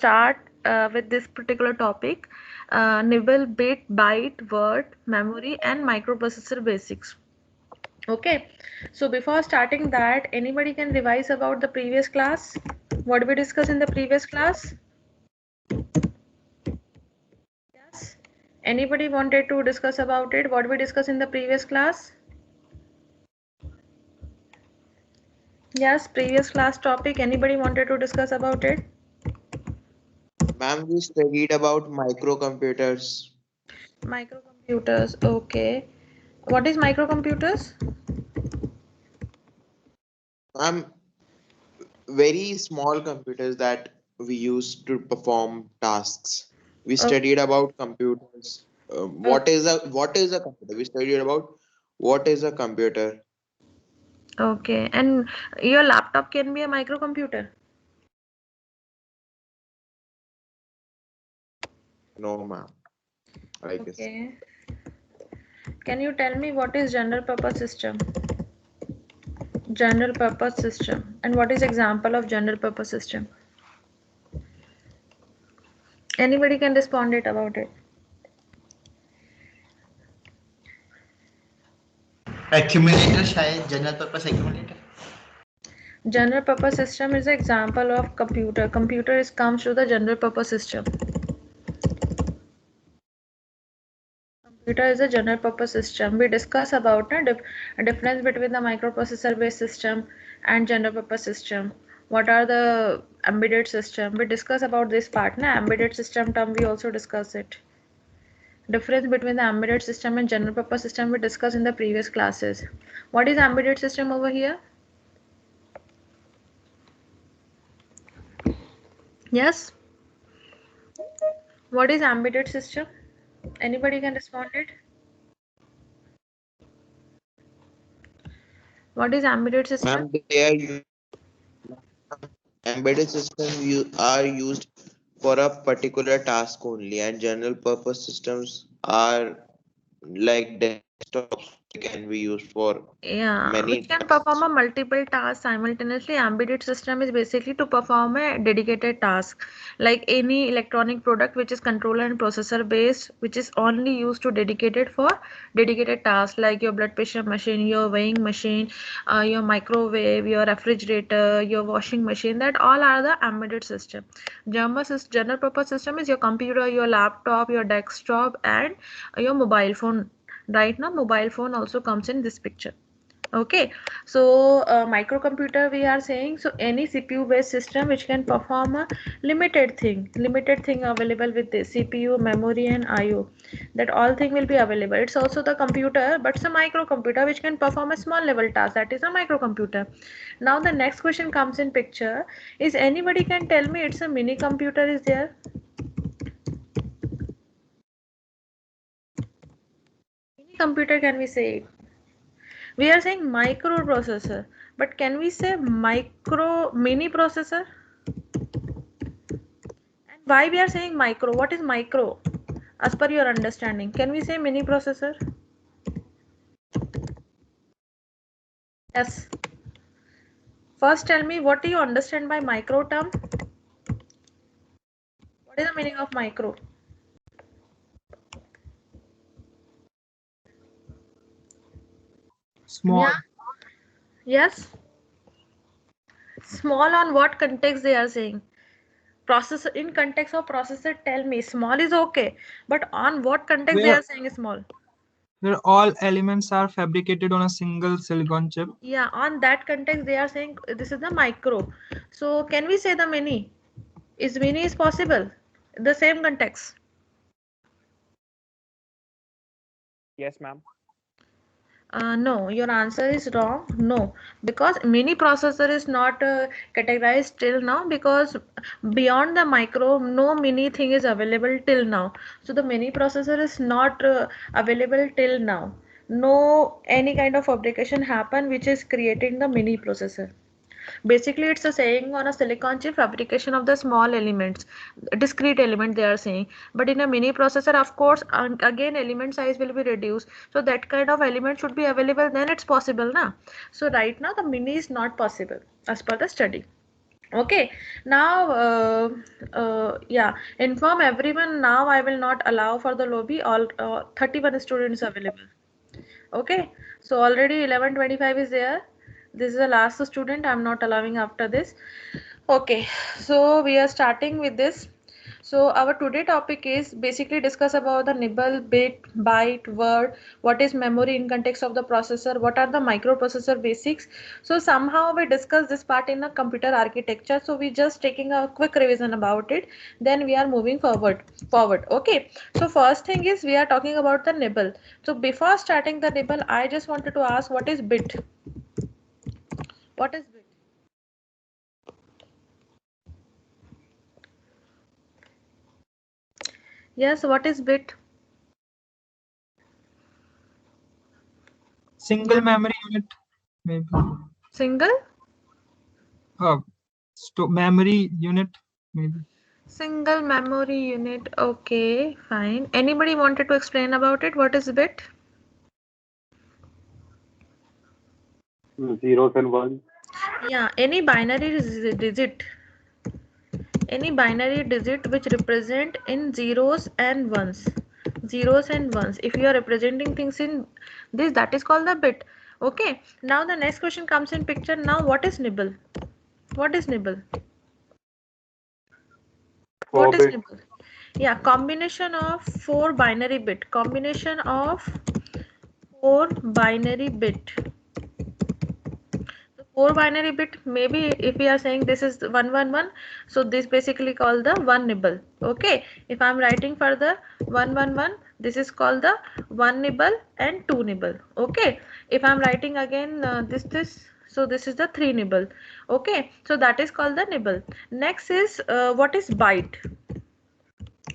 start with this particular topic, nibble, bit, byte, word, memory, and microprocessor basics. Okay, so before starting that, anybody can revise about the previous class? What we discussed in the previous class? Yes. Anybody wanted to discuss about it? What we discussed in the previous class? Yes, previous class topic. Anybody wanted to discuss about it? Ma'am, we studied about microcomputers. Microcomputers. Okay. What is microcomputers? Ma'am, very small computers that we use to perform tasks. We Oh, studied about computers. What is a computer? We studied about what is a computer. okay. And your laptop can be a microcomputer. No, ma'am. I guess. Okay. Can you tell me what is general purpose system? General purpose system. And what is example of general purpose system? Anybody can respond it about it. Accumulator शायद general purpose accumulator. General purpose system is an example of computer. Computer is comes to the general purpose system. Computer is a general purpose system. We discuss about a difference between the microprocessor based system and general purpose system. What are the embedded system? We discuss about this part. Na embedded system term we also discuss it. Difference between the embedded system and general purpose system we discussed in the previous classes. What is embedded system over here? Yes. What is embedded system? Anybody can respond it. What is embedded system? Ma'am, embedded systems are used for a particular task only, and general purpose systems are like desktops can be used for Yeah, which many can perform tasks. a multiple task simultaneously. Embedded system is basically to perform a dedicated task, like any electronic product which is controller and processor based, which is only used to dedicated for dedicated tasks, like your blood pressure machine, your weighing machine, your microwave, your refrigerator, your washing machine. That all are the embedded system. General purpose system is your computer, your laptop, your desktop, and your mobile phone. Right now mobile phone also comes in this picture. Okay, so microcomputer we are saying, so any CPU based system which can perform a limited thing available with this CPU, memory, and IO. That all thing will be available. It's also the computer, but it's a microcomputer which can perform a small level task. That is a microcomputer. Now the next question comes in picture. Is anybody can tell me it's a mini computer is there? Mini computer, can we say it? We are saying microprocessor, but can we say micro mini processor? And why we are saying micro? What is micro? As per your understanding, can we say mini processor? Yes. First, tell me what do you understand by micro term? What is the meaning of micro? Small. Yeah. Yes. Small on what context they are saying? Processor, in context of processor, tell me. Small is okay, but on what context they Where are saying small? all elements are fabricated on a single silicon chip. Yeah, on that context they are saying this is the micro. So can we say the mini? Is mini is possible? The same context. Yes, ma'am. No, your answer is wrong. No, because mini processor is not categorized till now, because beyond the micro, no mini thing is available till now. So the mini processor is not available till now. No any kind of fabrication happen which is creating the mini processor. Basically it's a saying on a silicon chip fabrication of the small elements, discrete element they are saying. But in a mini processor, of course, again element size will be reduced, so that kind of element should be available, then it's possible na. So right now the mini is not possible as per the study. Okay, now yeah, inform everyone. Now I will not allow for the lobby. All 31 students available. Okay, so already 11:25 is there. This is the last student. I'm not allowing after this. Okay, so we are starting with this. So our today topic is basically discuss about the nibble, bit, byte, word, what is memory in context of the processor, what are the microprocessor basics. So somehow we discuss this part in the computer architecture. So we just taking a quick revision about it. Then we are moving forward. Okay. So first thing is we are talking about the nibble. So before starting the nibble, I just wanted to ask what is bit? What is bit? Yes, what is bit? Single memory unit, maybe. Single? Memory unit, maybe. Single memory unit. Okay, fine. Anybody wanted to explain about it? What is bit? Zeros and ones. Yeah, any binary digit. Any binary digit which represent in zeros and ones. Zeros and ones. If you are representing things in this, that is called the bit. Okay. Now the next question comes in picture. Now what is nibble? What is nibble? What 4 is bits. nibble? Yeah, combination of four binary bit. Combination of four binary bit. So four binary bit, maybe if we are saying this is 111, so this basically called the one nibble. Okay, if I'm writing further 111, this is called the one nibble and two nibble. Okay, if I'm writing again this, so this is the three nibble. Okay, so that is called the nibble. Next is what is byte?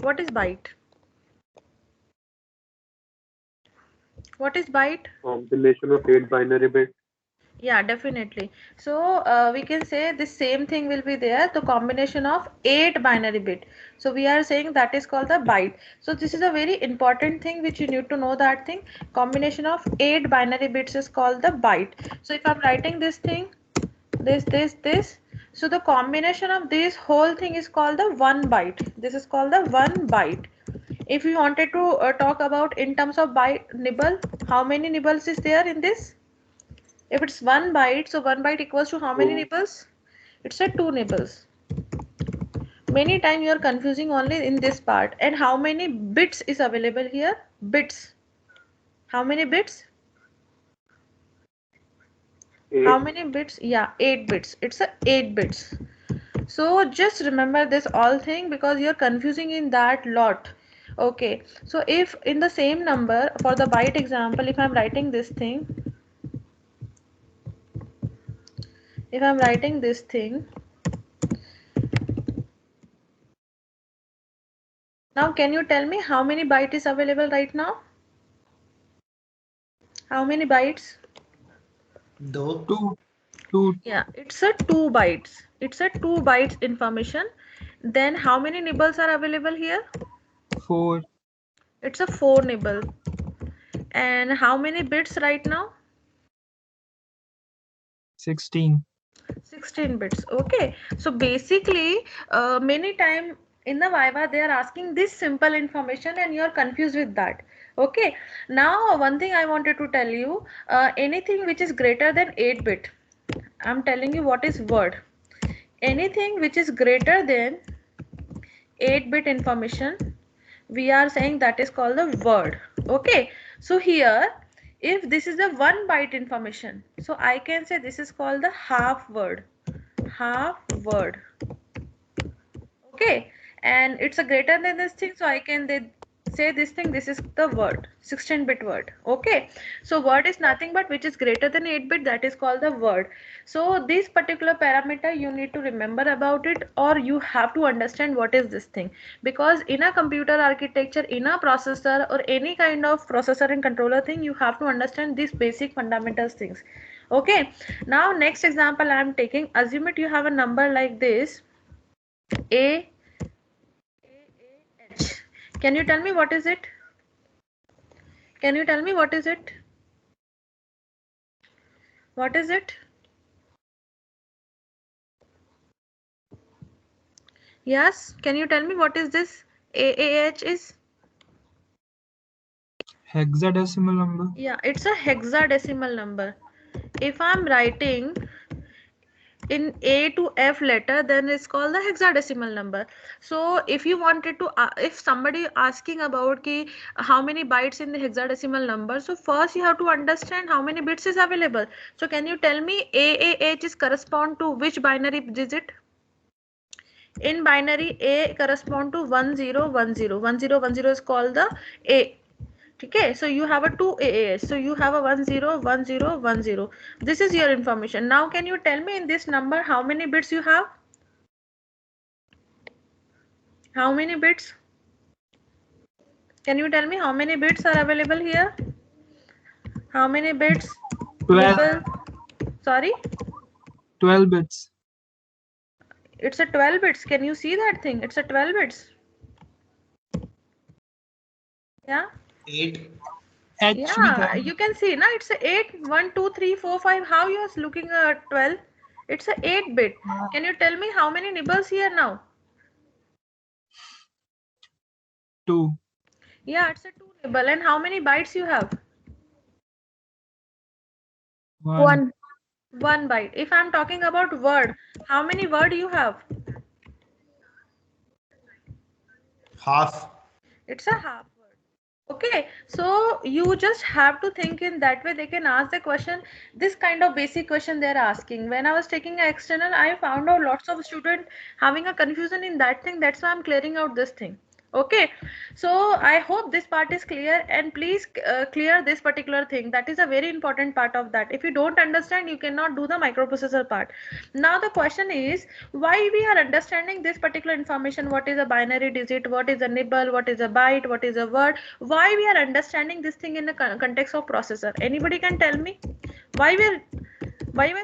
What is byte? What is byte? Combination of 8 binary bits. Yeah, definitely. So we can say the same thing will be there, the combination of eight binary bit. So we are saying that is called the byte. So this is a very important thing which you need to know, that thing. Combination of eight binary bits is called the byte. So if I'm writing this thing, this, so the combination of this whole thing is called the one byte. This is called the one byte. If you wanted to talk about in terms of byte nibble, how many nibbles is there in this? If it's one byte, so one byte equals to how many 2. nibbles? It's a two nibbles. Many times you are confusing only in this part. And how many bits is available here? Bits. How many bits? 8. How many bits? Yeah, 8 bits. It's a 8 bits. So just remember this all thing because you're confusing in that lot. Okay. So if in the same number for the byte example, if I'm writing this thing, if I'm writing this thing, now can you tell me how many byte is available right now? How many bytes? दो. Two, Yeah, it's a 2 bytes. It's a 2 bytes information. Then how many nibbles are available here? 4, It's a 4 nibble. And how many bits right now? 16. 16 bits. Okay. So basically, many time in the Viva they are asking this simple information and you are confused with that. Okay. Now one thing I wanted to tell you, anything which is greater than 8 bit. I'm telling you what is word. Anything which is greater than 8-bit information, we are saying that is called the word. Okay, so here if this is a 1 byte information, so I can say this is called the half word. Half word. Okay, and it's a greater than this thing, so I can say this thing, this is the word, 16-bit word. Okay, so word is nothing but which is greater than 8-bit, that is called the word. So this particular parameter you need to remember about it, or you have to understand what is this thing, because in a computer architecture, in a processor or any kind of processor and controller thing, you have to understand these basic fundamental things. Okay, now next example I am taking, assume it you have a number like this, a H. Can you tell me what is it? Can you tell me what is it? What is it? Yes, can you tell me what is this AAH is? Hexadecimal number. Yeah, it's a hexadecimal number. If I'm writing in A to F letter, then it's called the hexadecimal number. So if you wanted to, if somebody asking about ki, how many bytes in the hexadecimal number, so first you have to understand how many bits is available. So can you tell me AAH is correspond to which binary digit? In binary, A correspond to 1010. 1010 is called the A. Okay, so you have a 2 AAS. So you have a 101010. This is your information. Now can you tell me in this number how many bits you have? How many bits? Can you tell me how many bits are available here? How many bits? 12, Nibble. Sorry, 12 bits. it's a 12 bits. Can you see that thing? It's a 12 bits. Yeah. 8. H Yeah, you can see now it's a 8, 1, 2, 3, 4, 5. How you are looking at 12? It's a 8 bit. Can you tell me how many nibbles here now? 2. Yeah, it's a 2 nibble. And how many bytes you have? 1. 1 byte. If I'm talking about word, how many word you have? Half. It's a half word. Okay, so you just have to think in that way. They can ask the question, this kind of basic question they're asking. When I was taking an external, I found out lots of students having a confusion in that thing. That's why I'm clearing out this thing. Okay, so I hope this part is clear, and please clear this particular thing. That is a very important part of that. If you don't understand, you cannot do the microprocessor part. Now the question is, why we are understanding this particular information? What is a binary digit? What is a nibble? What is a byte? What is a word? Why we are understanding this thing in the context of processor? Anybody can tell me why we're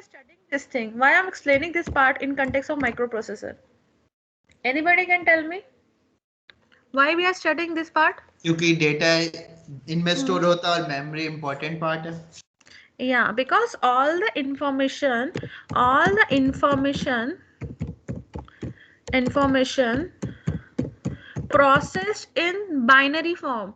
studying this thing? Why I'm explaining this part in context of microprocessor? Anybody can tell me why we are studying this part? क्योंकि data इनमें store होता है और memory important part है. Yeah, because all the information processed in binary form,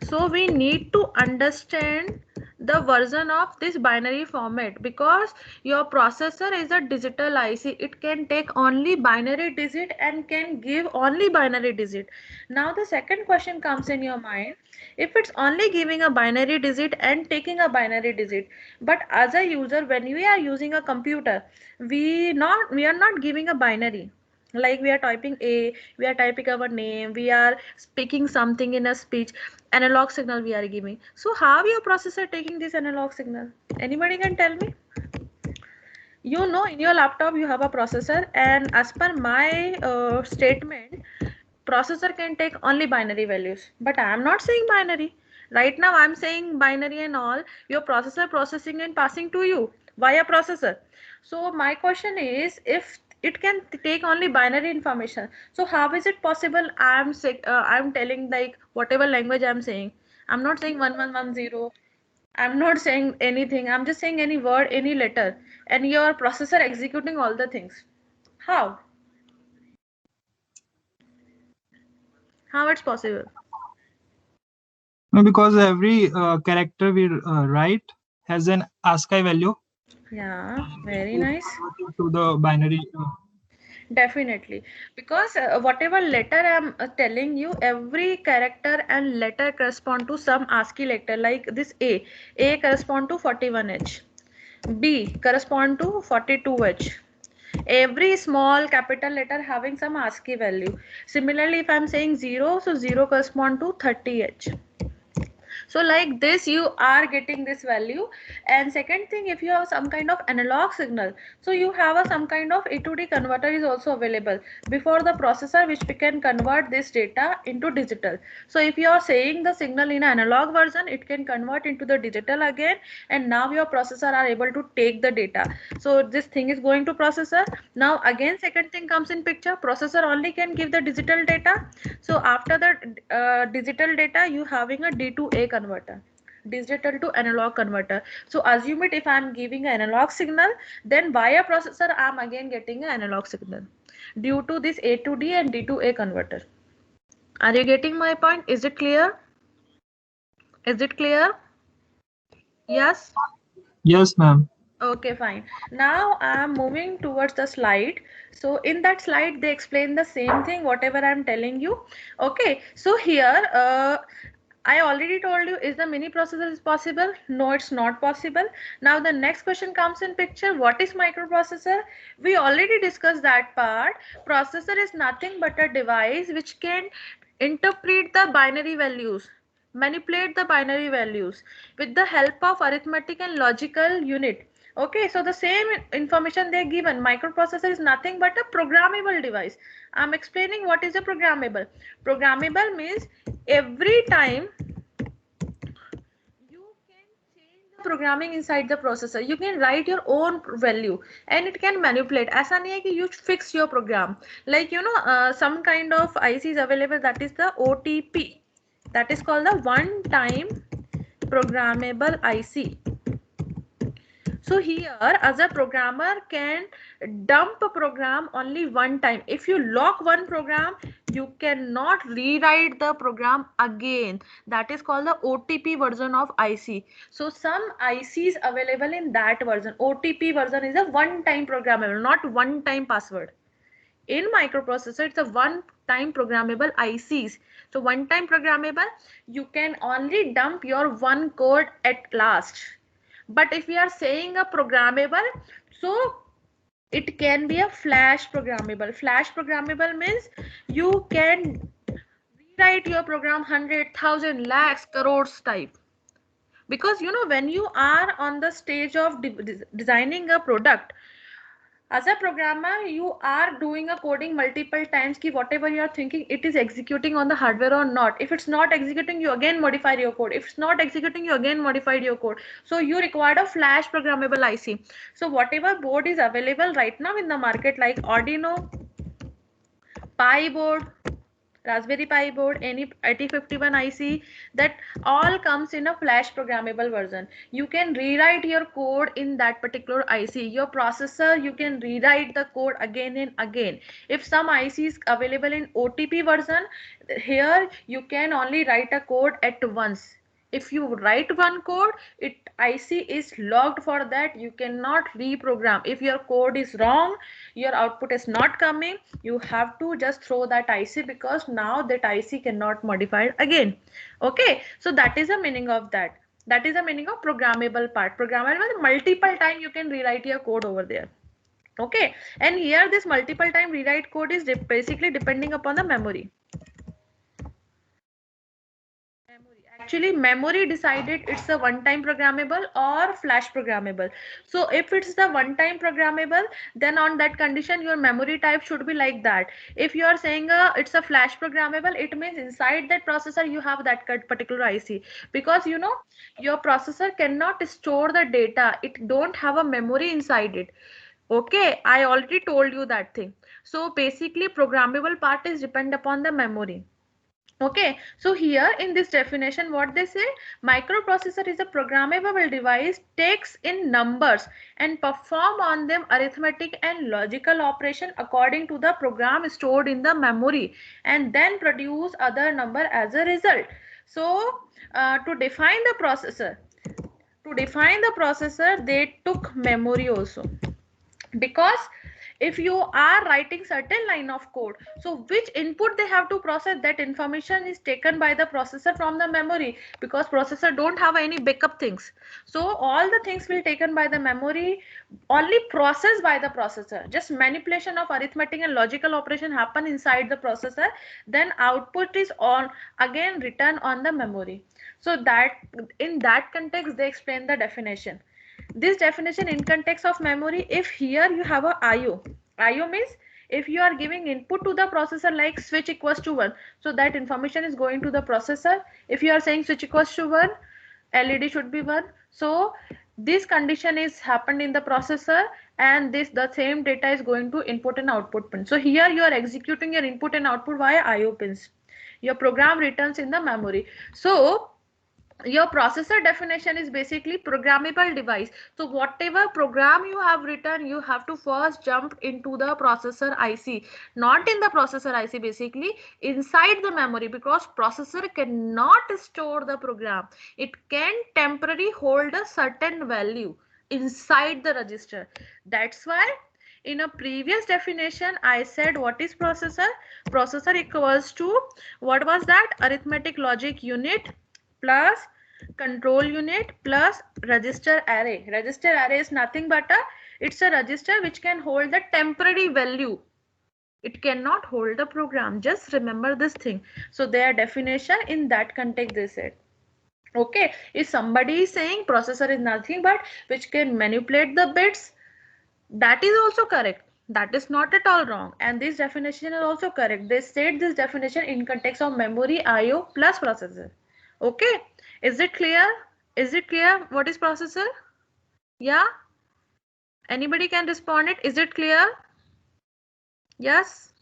so we need to understand the version of this binary format, because your processor is a digital IC. It can take only binary digit and can give only binary digit. Now the second question comes in your mind, if it's only giving a binary digit and taking a binary digit, but as a user, when we are using a computer, we are not giving a binary. Like we are typing A, we are typing our name, we are speaking something in a speech, analog signal we are giving. So how your processor taking this analog signal? Anybody can tell me? You know, in your laptop you have a processor, and as per my statement, processor can take only binary values, but I am not saying binary. Right now I'm saying binary and all, your processor processing and passing to you via processor. So my question is, if it can take only binary information, so how is it possible I'm telling like whatever language I'm saying? I'm not saying 1110. I'm not saying anything. I'm just saying any word, any letter, and your processor executing all the things. How? How it's possible? No, because every character we write has an ASCII value. Yeah, very It nice. converted to the binary. Definitely. Because whatever letter I'm telling you, every character and letter correspond to some ASCII letter. Like this A. A correspond to 41H. B correspond to 42H. Every small capital letter having some ASCII value. Similarly, if I'm saying 0, so 0 correspond to 30H. So like this you are getting this value. And second thing, if you have some kind of analog signal, so you have a some kind of A to D converter is also available before the processor, which we can convert this data into digital. So if you are saying the signal in analog version, it can convert into the digital again, and now your processor are able to take the data. So this thing is going to processor. Now again second thing comes in picture, processor only can give the digital data. So after the digital data, you having a D to A converter. digital to analog converter. So assume it, if I'm giving an analog signal, then via processor I'm again getting an analog signal due to this A to D and D to A converter. Are you getting my point? Is it clear? Is it clear? Yes? Yes, ma'am. Okay, fine. Now I'm moving towards the slide. So in that slide, they explain the same thing, whatever I'm telling you. Okay, so here, I already told you, is the mini processor is possible? No, it's not possible. Now the next question comes in picture. What is microprocessor? We already discussed that part. Processor is nothing but a device which can interpret the binary values, manipulate the binary values with the help of arithmetic and logical unit. Okay, so the same information they given. Microprocessor is nothing but a programmable device. I'm explaining what is a programmable. Programmable means every time you can change the programming inside the processor. You can write your own value and it can manipulate. ऐसा नहीं है कि you fix your program. Like some kind of IC is available, that is the OTP. That is called the one-time programmable IC. So here, as a programmer can dump a program only one time. If you lock one program, you cannot rewrite the program again. That is called the OTP version of IC. So some ICs available in that version. OTP version is a one-time programmable, not one-time password. In microprocessor, it's a one-time programmable ICs. So one-time programmable, you can only dump your one code at last. But if we are saying a programmable, so it can be a flash programmable. Flash programmable means you can rewrite your program 100,000 lakhs crores type. Because when you are on the stage of designing a product, as a programmer, you are doing a coding multiple times ki whatever you are thinking, it is executing on the hardware or not. If it's not executing, you again modify your code. If it's not executing, you again modified your code. So you require a flash programmable IC. So whatever board is available right now in the market, like Arduino, Pi board, Raspberry Pi board, any 8051 IC, that all comes in a flash programmable version. You can rewrite your code in that particular IC. Your processor, you can rewrite the code again and again. If some IC is available in OTP version, here you can only write a code at once. If you write one code, IC is locked for that. You cannot reprogram. If your code is wrong, your output is not coming, you have to just throw that IC, because now that IC cannot modify it again. Okay, so that is the meaning of that. That is the meaning of programmable part. Programmable, multiple time you can rewrite your code over there. Okay, and here this multiple time rewrite code is basically depending upon the memory. Actually, memory decided it's a one-time programmable or flash programmable. So if it's the one-time programmable, then on that condition your memory type should be like that. If you are saying it's a flash programmable, it means inside that processor you have that particular IC, because your processor cannot store the data. It don't have a memory inside it. Okay, I already told you that thing. So basically programmable part is depend upon the memory. Okay, so here in this definition, what they say, microprocessor is a programmable device, takes in numbers and perform on them arithmetic and logical operation according to the program stored in the memory, and then produce other number as a result. So to define the processor, they took memory also, because if you are writing certain line of code, so which input they have to process, that information is taken by the processor from the memory, because processor don't have any backup things. So all the things will taken by the memory, only processed by the processor. Just manipulation of arithmetic and logical operation happen inside the processor, then output is on again written on the memory. So that in that context they explain the definition. This definition in context of memory, if here you have a IO means if you are giving input to the processor like switch equals to 1, so that information is going to the processor. If you are saying switch equals to 1, LED should be 1. So this condition is happened in the processor, and the same data is going to input and output pin. So here you are executing your input and output via IO pins. Your program returns in the memory. So your processor definition is basically programmable device. So whatever program you have written, you have to first jump into the processor IC, not in the processor IC, basically inside the memory, because processor cannot store the program. It can temporarily hold a certain value inside the register. That's why in a previous definition I said what is processor. Processor equals to, what was that, arithmetic logic unit plus control unit plus register array. Register array is nothing but it's a register which can hold the temporary value. It cannot hold the program. Just remember this thing. So their definition in that context they said. Okay, if somebody is saying processor is nothing but which can manipulate the bits, that is also correct. That is not at all wrong, and this definition is also correct. They said this definition in context of memory, IO plus processor. Okay, is it clear? Is it clear what is processor? Yeah, anybody can respond it. Is it clear? Yes.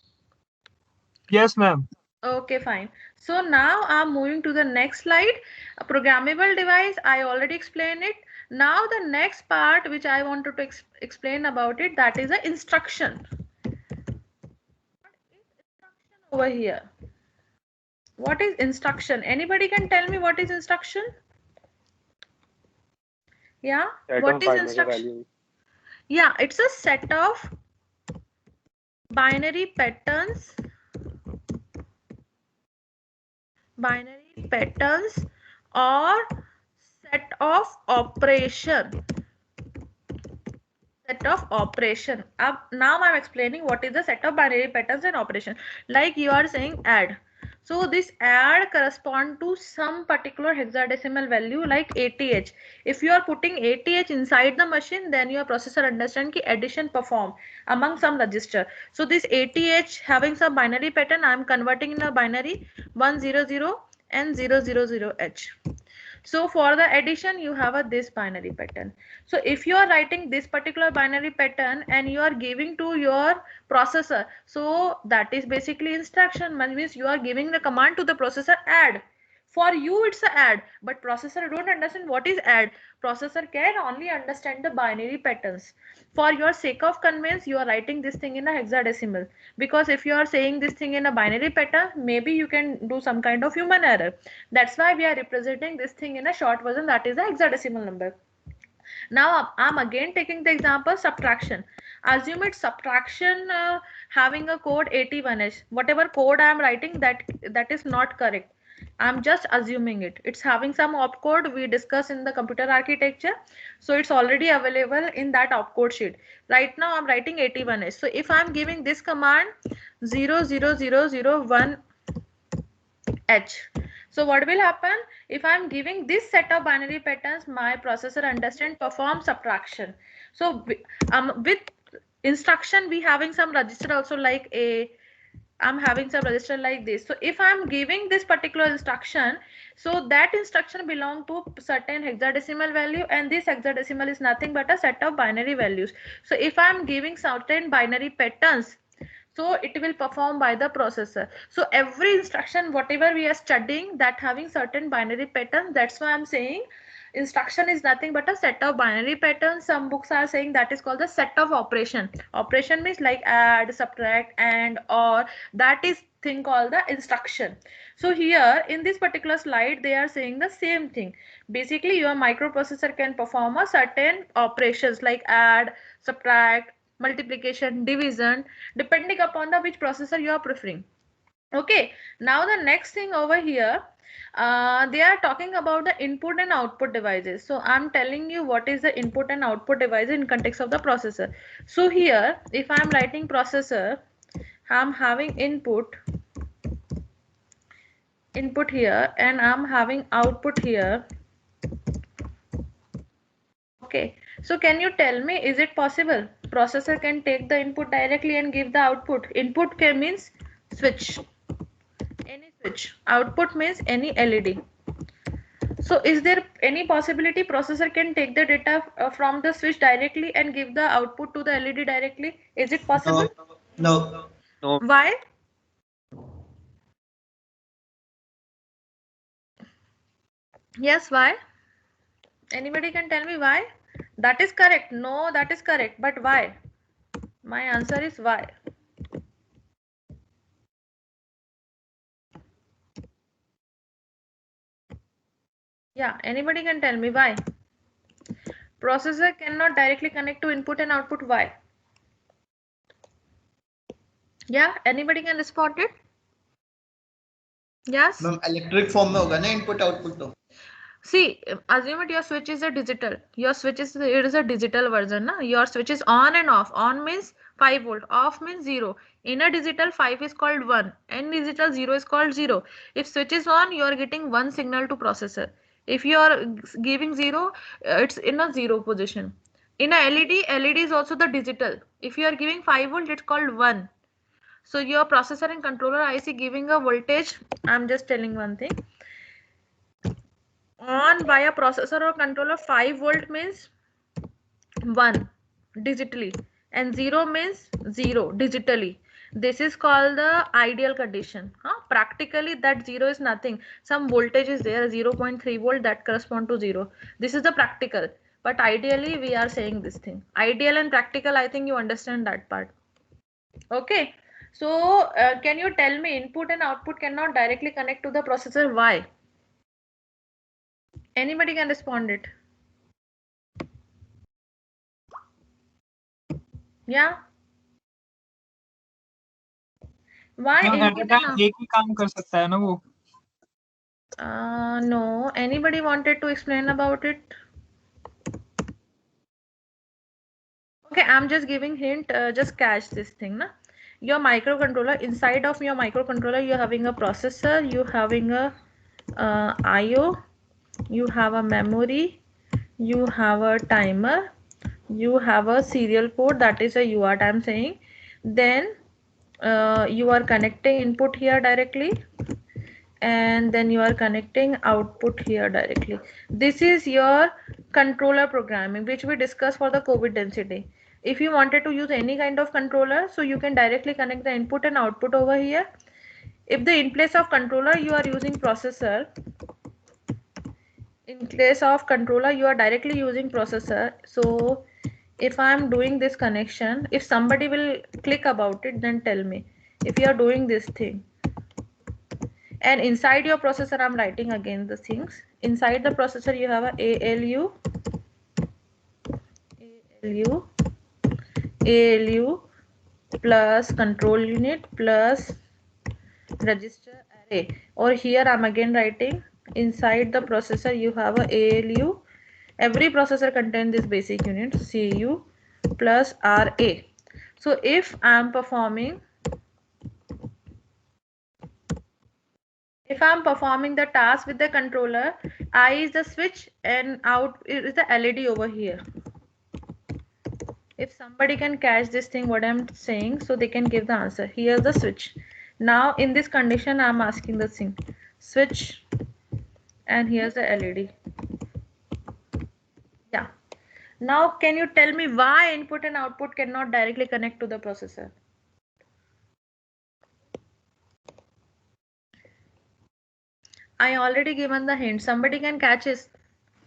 Yes, ma'am. Okay, fine. So now I'm moving to the next slide. A programmable device, I already explained it. Now the next part which I wanted to explain about it, that is the instruction. Over here, what is instruction? Anybody can tell me what is instruction? Yeah, Set what of is binary instruction? values. Yeah, it's a set of binary patterns or set of operation. Now I'm explaining what is the set of binary patterns and operation. Like you are saying add. So this add correspond to some particular hexadecimal value like ATH. If you are putting ATH inside the machine, then your processor understand ki addition perform among some register. So this ATH having some binary pattern, I am converting in a binary 100 and 000H. So for the addition, you have this binary pattern. So if you are writing this particular binary pattern and you are giving to your processor, so that is basically instruction. Means you are giving the command to the processor add. For you it's a add, but processor don't understand what is add. Processor can only understand the binary patterns. For your sake of convenience, you are writing this thing in a hexadecimal, because if you are saying this thing in a binary pattern, maybe you can do some kind of human error. That's why we are representing this thing in a short version, that is the hexadecimal number. Now I'm again taking the example subtraction. Assume it's subtraction having a code 81H. Whatever code I am writing, that is not correct. I'm just assuming it. It's having some opcode we discussed in the computer architecture. So it's already available in that opcode sheet. Right now I'm writing 81H. So if I'm giving this command 00001H. So what will happen if I'm giving this set of binary patterns? My processor understand perform subtraction. So with instruction we having some register also like a. I'm having some register like this. So if I'm giving this particular instruction, so that instruction belong to certain hexadecimal value, and this hexadecimal is nothing but a set of binary values. So if I'm giving certain binary patterns, so it will perform by the processor. So every instruction whatever we are studying, that having certain binary patterns, that's why I'm saying instruction is nothing but a set of binary patterns. Some books are saying that is called the set of operation. Operation means like add, subtract, and or, that is thing called the instruction. So here in this particular slide they are saying the same thing. Basically your microprocessor can perform a certain operations like add, subtract, multiplication, division, depending upon the which processor you are preferring. Okay, now the next thing over here, they are talking about the input and output devices. So I'm telling you what is the input and output device in context of the processor. So here if I'm writing processor, I'm having input here and I'm having output here. Okay, so can you tell me, is it possible processor can take the input directly and give the output? Input can means switch, any switch. Output means any LED. So is there any possibility processor can take the data from the switch directly and give the output to the LED directly? Is it possible? No. No. Why? Yes, why? Anybody can tell me why? That is correct. No, that is correct. But why? My answer is why. Yeah, anybody can tell me why? Processor cannot directly connect to input and output. Why? Yeah, anybody can respond it? Yes? Ma'am electric form में होगा ना input output तो See, assume it your switch is a digital. Your switch is it is a digital version, na? Your switch is on and off. On means 5 volt, off means 0. In a digital 5 is called 1. In digital 0 is called 0. If switch is on, you are getting one signal to processor. If you are giving 0, it's in a 0 position. In a LED, LED is also the digital. If you are giving 5 volt, it's called 1. So your processor and controller IC giving a voltage. I'm just telling one thing. On by a processor or controller, 5 volt means 1 digitally and 0 means 0 digitally. This is called the ideal condition. Practically that 0 is nothing. Some voltage is there, 0.3 volt, that correspond to 0. This is the practical. But ideally we are saying this thing. Ideal and practical, I think you understand that part. Okay. So can you tell me input and output cannot directly connect to the processor? Why? Anybody can respond it. Yeah. Why at a input and time एक ही काम कर सकता है ना वो. no. Anybody wanted to explain about it? Okay, I'm just giving hint. Just catch this thing, na? Your microcontroller. Inside of your microcontroller, you're having a processor. You having a I/O. You have a memory. You have a timer. You have a serial port. That is a UART. I'm saying. Then you are connecting input here directly, and then you are connecting output here directly. This is your controller programming, which we discussed for the COVID density. If you wanted to use any kind of controller, so you can directly connect the input and output over here. If the in place of controller you are using processor, in place of controller you are directly using processor. So if I am doing this connection, if somebody will click about it, then tell me if you are doing this thing. And inside your processor, I'm writing again the things. Inside the processor, you have a ALU plus control unit plus register array. Or here I'm again writing inside the processor you have a ALU. Every processor contains this basic unit CU plus RA. So if I'm performing the task with the controller, I is the switch and out is the LED over here. If somebody can catch this thing what I'm saying, so they can give the answer. Here's the switch. Now in this condition I'm asking the thing. Switch and here's the LED. Yeah. Now can you tell me why input and output cannot directly connect to the processor? I already given the hint. Somebody can catch it.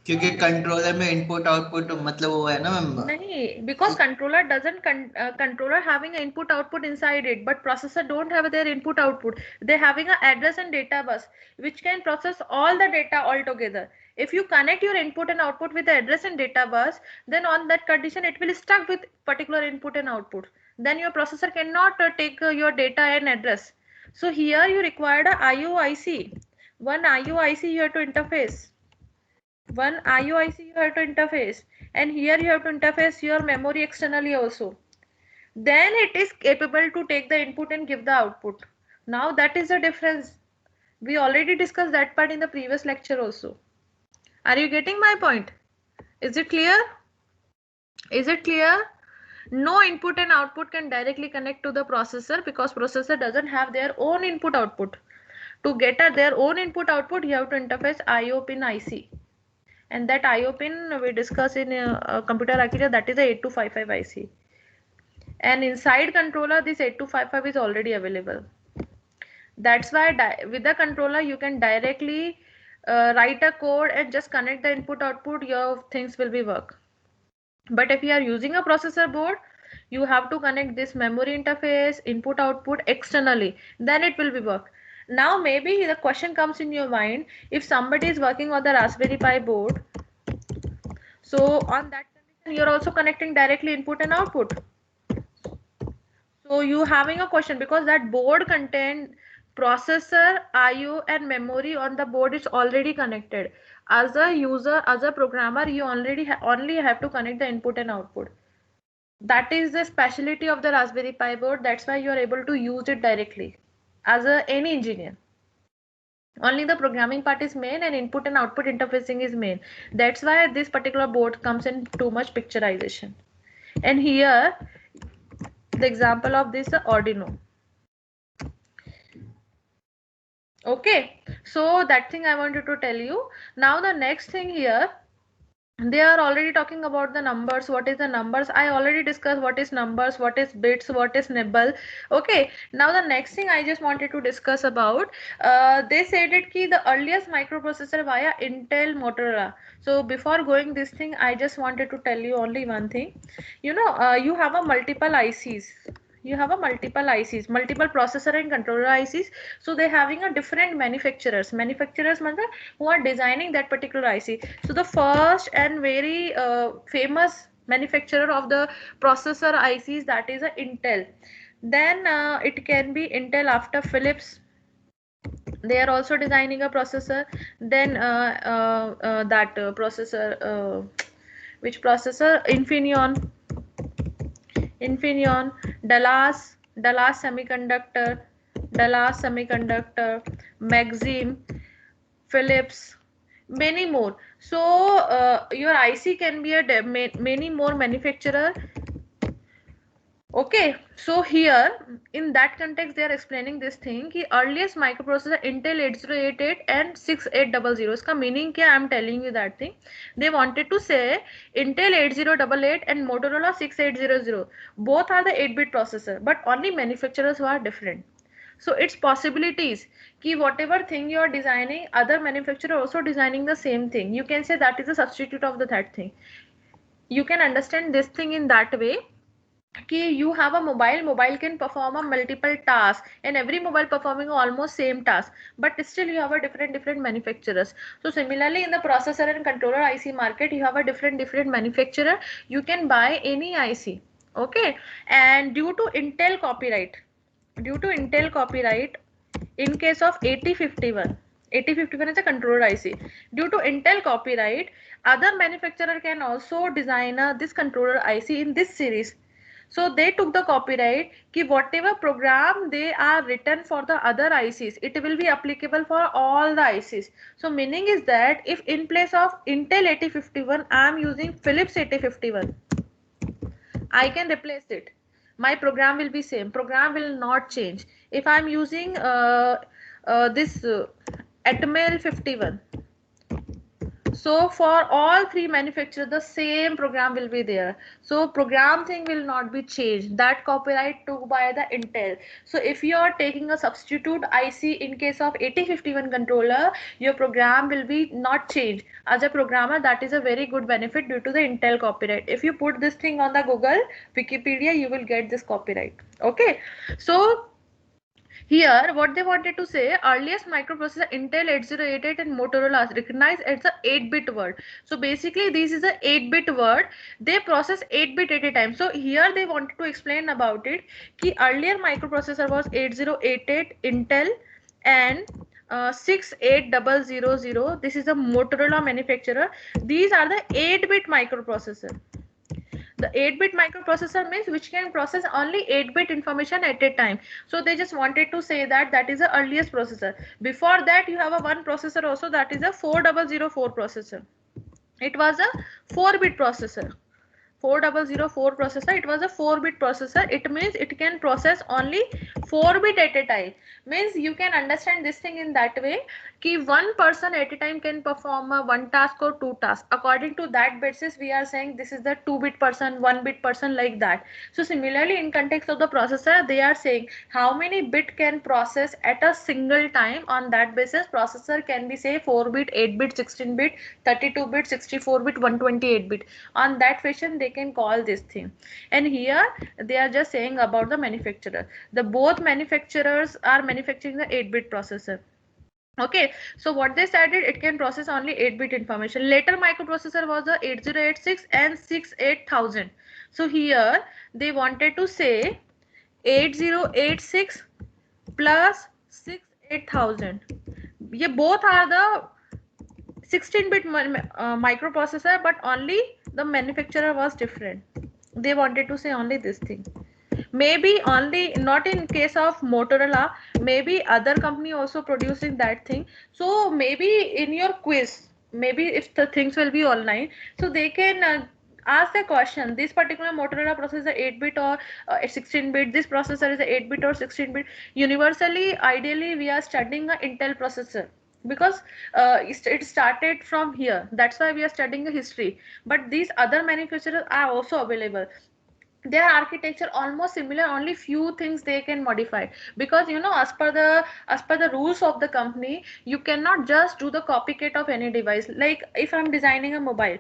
क्योंकि controller में input output मतलब वो है ना ma'am नहीं, because controller doesn't controller having an input output inside it, but processor don't have their input output. They're having an address and data bus which can process all the data all together. If you connect your input and output with the address and data bus, then on that condition it will stuck with particular input and output. Then your processor cannot take your data and address. So here you required a IO/IC. One IO/IC you have to interface. One IO/IC you have to interface, and here you have to interface your memory externally also. Then it is capable to take the input and give the output. Now that is the difference. We already discussed that part in the previous lecture also. Are you getting my point? Is it clear? Is it clear? No input and output can directly connect to the processor because processor doesn't have their own input output. To get their own input output, you have to interface IO pin IC. And that IO pin we discuss in computer architecture, that is a 8255 IC. And inside controller, this 8255 is already available. That's why with the controller you can directly write a code and just connect the input output, your things will be work. But if you are using a processor board, you have to connect this memory interface, input output externally, then it will be work. Now maybe the question comes in your mind, if somebody is working on the Raspberry Pi board, so on that condition you're also connecting directly input and output. So you having a question because that board contain processor, IO and memory on the board is already connected. As a user, as a programmer, you only have to connect the input and output. That is the specialty of the Raspberry Pi board. That's why you are able to use it directly as any engineer. Only the programming part is main and input and output interfacing is main. That's why this particular board comes in too much picturization. And here the example of this Arduino. Okay, so that thing I wanted to tell you. Now the next thing here, they are already talking about the numbers. What is the numbers? I already discussed what is numbers, what is bits, what is nibble. Okay, now the next thing I just wanted to discuss about, they said it ki the earliest microprocessor via Intel Motorola. So before going this thing, I just wanted to tell you only one thing. You know, you have a multiple ICs. You have a multiple ICs, multiple processor and controller ICs. So they're having a different manufacturers who are designing that particular IC. So the first and very famous manufacturer of the processor ICs, that is a Intel. Then it can be Intel after Philips. They are also designing a processor. Then that processor, which processor? Infineon, Dallas Semiconductor, Maxim, Philips, many more. So your IC can be a many more manufacturer. Okay, so here in that context they are explaining this thing कि earliest microprocessor Intel 8088 and 6800. इसका meaning क्या? I am telling you that thing. They wanted to say Intel 8088 and Motorola 6800 both are the 8-bit processor, but only manufacturers who are different. So its possibilities कि whatever thing you are designing, other manufacturer also designing the same thing. You can say that is a substitute of that thing. You can understand this thing in that way. You have a mobile can perform a multiple tasks, and every mobile performing almost same task, but still you have a different manufacturers. So similarly in the processor and controller IC market, you have a different manufacturer. You can buy any IC. Okay, and due to Intel copyright, in case of 8051 is a controller IC. Due to Intel copyright, other manufacturer can also design this controller IC in this series. So they took the copyright कि whatever program they are written for the other ICs, it will be applicable for all the ICs. So meaning is that if in place of Intel 8051 I am using Philips 8051, I can replace it. My program will be same. Program will not change. If I am using this Atmel 51, so for all three manufacturers the same program will be there, so program thing will not be changed. That copyright took by the Intel. So if you are taking a substitute IC in case of 8051 controller, your program will be not changed. As a programmer, that is a very good benefit due to the Intel copyright. If you put this thing on the Google Wikipedia, you will get this copyright. Okay, so here, what they wanted to say, earliest microprocessor Intel 8088 and Motorola recognized as a 8-bit word. So basically, this is a 8-bit word. They process 8-bit at a time. So here they wanted to explain about it. Ki earlier microprocessor was 8088 Intel and 68000. This is a Motorola manufacturer. These are the 8-bit microprocessor. The 8-bit microprocessor means which can process only 8-bit information at a time. So they just wanted to say that that is the earliest processor. Before that you have a one processor also, that is a 4004 processor. It was a 4-bit processor. 4004 processor, it was a 4-bit processor. It means it can process only 4 bit at a time. Means you can understand this thing in that way कि one person at a time can perform a one task or two tasks. According to that basis, we are saying this is the 2-bit person, 1-bit person, like that. So similarly, in context of the processor, they are saying how many bit can process at a single time. On that basis, processor can be say 4-bit, 8-bit, 16-bit, 32-bit, 64-bit, 128-bit. On that fashion, they can call this thing. And here they are just saying about the manufacturer. The both manufacturers are manufacturing the 8-bit processor. Okay, so what they said it can process only 8-bit information. Later microprocessor was the 8086 and 68000. So here they wanted to say 8086 plus 68000. ये both are the 16-bit microprocessor, but only the manufacturer was different. They wanted to say only this thing. Maybe only not in case of Motorola, maybe other company also producing that thing. So maybe in your quiz, maybe if the things will be online, so they can ask the question, this particular Motorola processor 8-bit or 16-bit, this processor is a 8-bit or 16-bit. Universally, ideally we are studying a Intel processor, because it started from here. That's why we are studying the history. But these other manufacturers are also available. Their architecture almost similar, only few things they can modify, because as per the rules of the company, you cannot just do the copycat of any device. Like if I'm designing a mobile,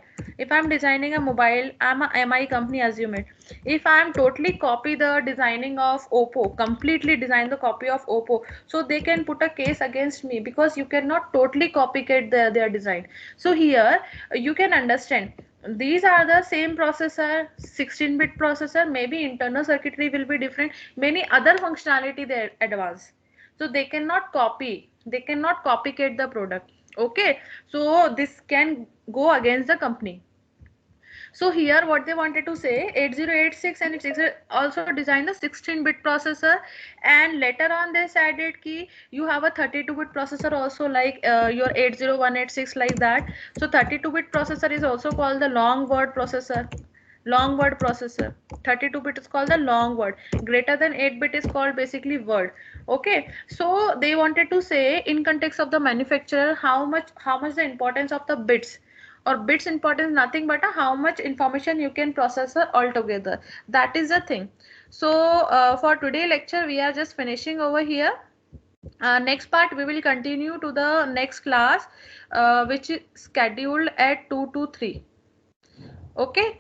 I'm a MI company, assume it. If I'm totally copy the designing of Oppo, completely design the copy of Oppo, so they can put a case against me, because you cannot totally copycat their design. So here you can understand, these are the same processor, 16-bit processor, maybe internal circuitry will be different, many other functionality they advance, so they cannot copycat the product. Okay, so this can go against the company. So here what they wanted to say, 8086 and it's also designed the 16-bit processor, and later on they added key you have a 32-bit processor also, like your 80186, like that. So 32-bit processor is also called the long word processor. 32-bit is called the long word. Greater than 8-bit is called basically word. Okay, so they wanted to say in context of the manufacturer, how much the importance of the bits, or bits importance nothing but how much information you can process altogether. That is the thing. So for today lecture we are just finishing over here. Next part we will continue to the next class, which is scheduled at 2 to 3. Okay.